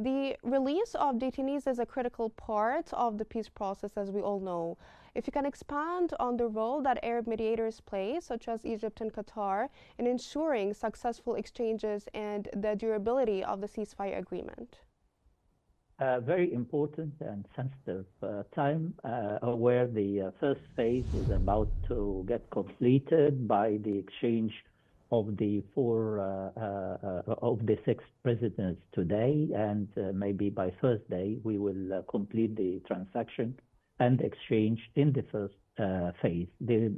The release of detainees is a critical part of the peace process, as we all know. If you can expand on the role that Arab mediators play, such as Egypt and Qatar, in ensuring successful exchanges and the durability of the ceasefire agreement. Very important and sensitive time where the first phase is about to get completed by the exchange of the six prisoners today, and maybe by Thursday we will complete the transaction and exchange in the first phase.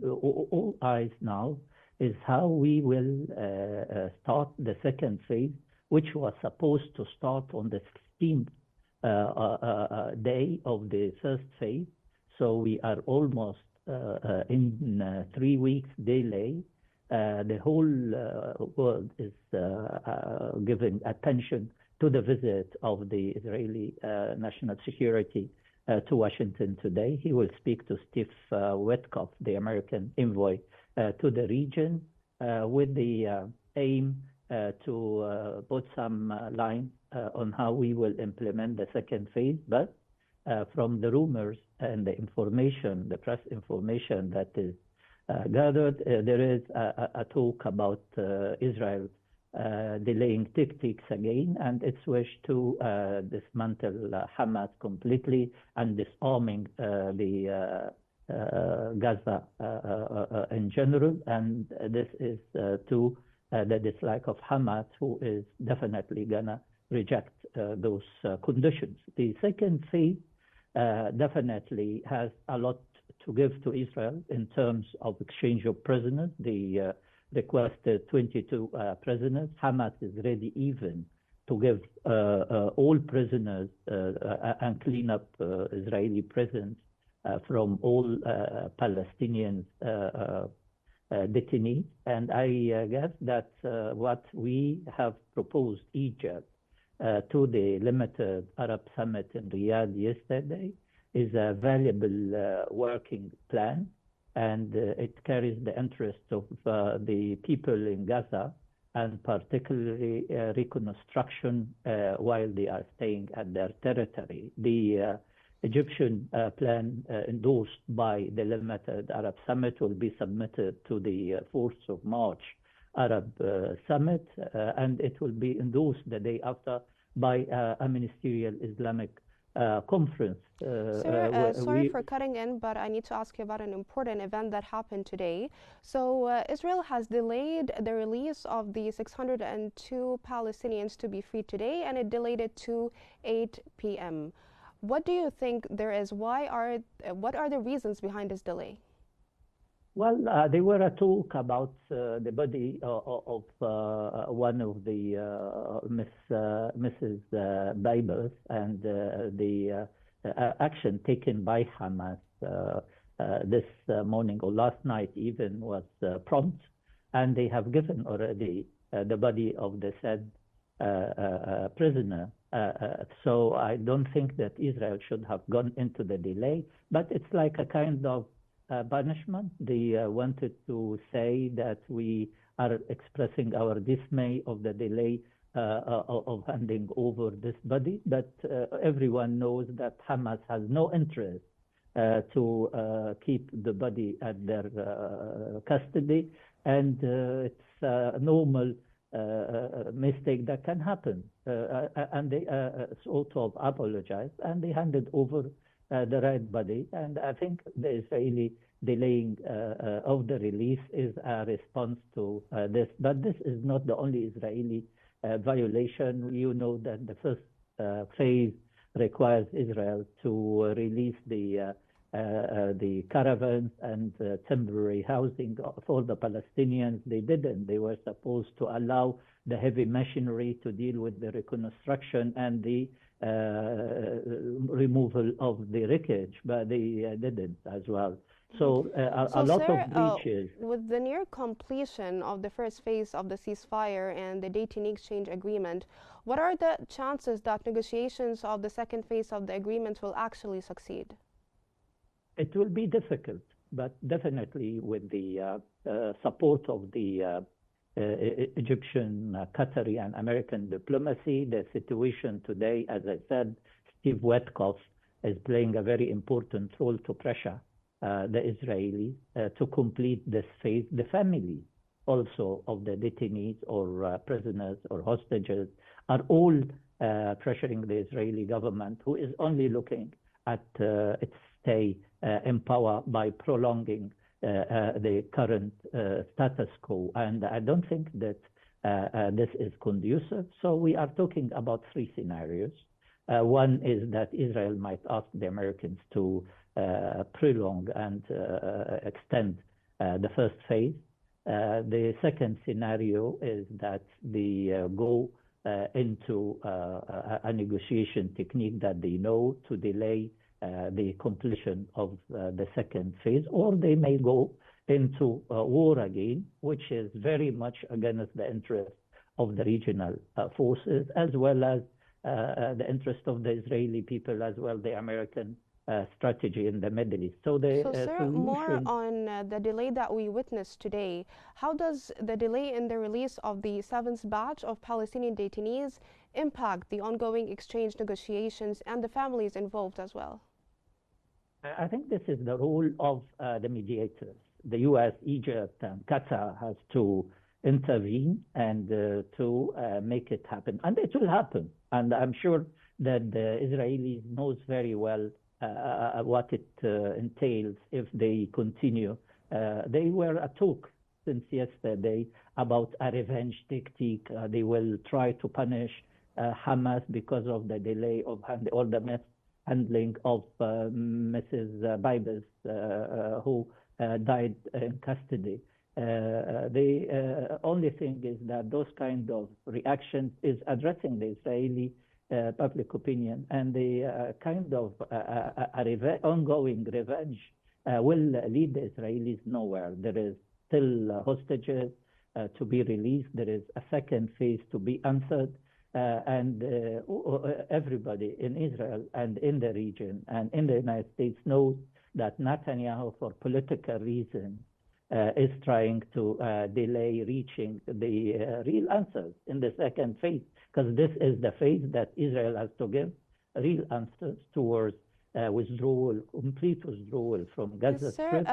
All eyes now is how we will start the second phase, which was supposed to start on the 16th day of the first phase. So we are almost in 3 weeks delay. The whole world is giving attention to the visit of the Israeli National Security to Washington today. He will speak to Steve Witkoff, the American envoy to the region, with the aim to put some line on how we will implement the second phase. But from the rumors and the information, the press information that is gathered, there is a talk about Israel delaying tactics again and its wish to dismantle Hamas completely and disarming the Gaza in general. And this is to the dislike of Hamas, who is definitely gonna reject those conditions. The second phase definitely has a lot to give to Israel in terms of exchange of prisoners. The requested 22 prisoners. Hamas is ready even to give all prisoners and clean up Israeli prisons from all Palestinian detainees. And I guess that what we have proposed Egypt to the limited Arab summit in Riyadh yesterday is a valuable working plan, and it carries the interest of the people in Gaza, and particularly reconstruction while they are staying at their territory. The Egyptian plan endorsed by the limited Arab summit will be submitted to the 4th of March Arab summit, and it will be endorsed the day after by a ministerial Islamic conference. Sir, sorry for cutting in, but I need to ask you about an important event that happened today. So Israel has delayed the release of the 602 Palestinians to be freed today, and it delayed it to 8 p.m. What do you think there is? What are the reasons behind this delay? Well, there were a talk about the body of one of the Mrs. Baibers, and the action taken by Hamas this morning or last night even was prompt, and they have given already the body of the said prisoner. So I don't think that Israel should have gone into the delay, but it's like a kind of punishment. They wanted to say that we are expressing our dismay of the delay of handing over this body, but everyone knows that Hamas has no interest to keep the body at their custody, and it's a normal mistake that can happen. And they sort of apologized, and they handed over the right body. And I think the Israeli delaying of the release is a response to this. But this is not the only Israeli violation. You know that the first phase requires Israel to release the caravans and temporary housing for the Palestinians. They didn't. They were supposed to allow the heavy machinery to deal with the reconstruction and the removal of the wreckage, but they didn't as well. So a lot sir, of breaches. With the near completion of the first phase of the ceasefire and the detainee exchange agreement, what are the chances that negotiations of the second phase of the agreement will actually succeed? It will be difficult, but definitely with the support of the Egyptian, Qatari, and American diplomacy. The situation today, as I said, Steve Witkoff is playing a very important role to pressure the Israelis to complete this phase. The family also of the detainees or prisoners or hostages are all pressuring the Israeli government, who is only looking at its stay in power by prolonging the current status quo. And I don't think that this is conducive. So we are talking about three scenarios. One is that Israel might ask the Americans to prolong and extend the first phase. The second scenario is that they go into a negotiation technique that they know to delay the completion of the second phase, or they may go into war again, which is very much against the interest of the regional forces, as well as the interest of the Israeli people, as well the American strategy in the Middle East. So sir, more on the delay that we witnessed today. How does the delay in the release of the seventh batch of Palestinian detainees impact the ongoing exchange negotiations and the families involved as well? I think this is the role of the mediators. The U.S., Egypt, and Qatar has to intervene and to make it happen. And it will happen. And I'm sure that the Israelis knows very well what it entails if they continue. They were a talk since yesterday about a revenge tactic. They will try to punish Hamas because of the delay of all the mishandling of Mrs. Bibas, who died in custody. The only thing is that those kind of reactions is addressing the Israeli public opinion, and the kind of ongoing revenge will lead the Israelis nowhere. There is still hostages to be released. There is a second phase to be answered. And everybody in Israel and in the region and in the United States knows that Netanyahu, for political reasons, is trying to delay reaching the real answers in the second phase, because this is the phase that Israel has to give real answers towards withdrawal, complete withdrawal from Gaza Strip.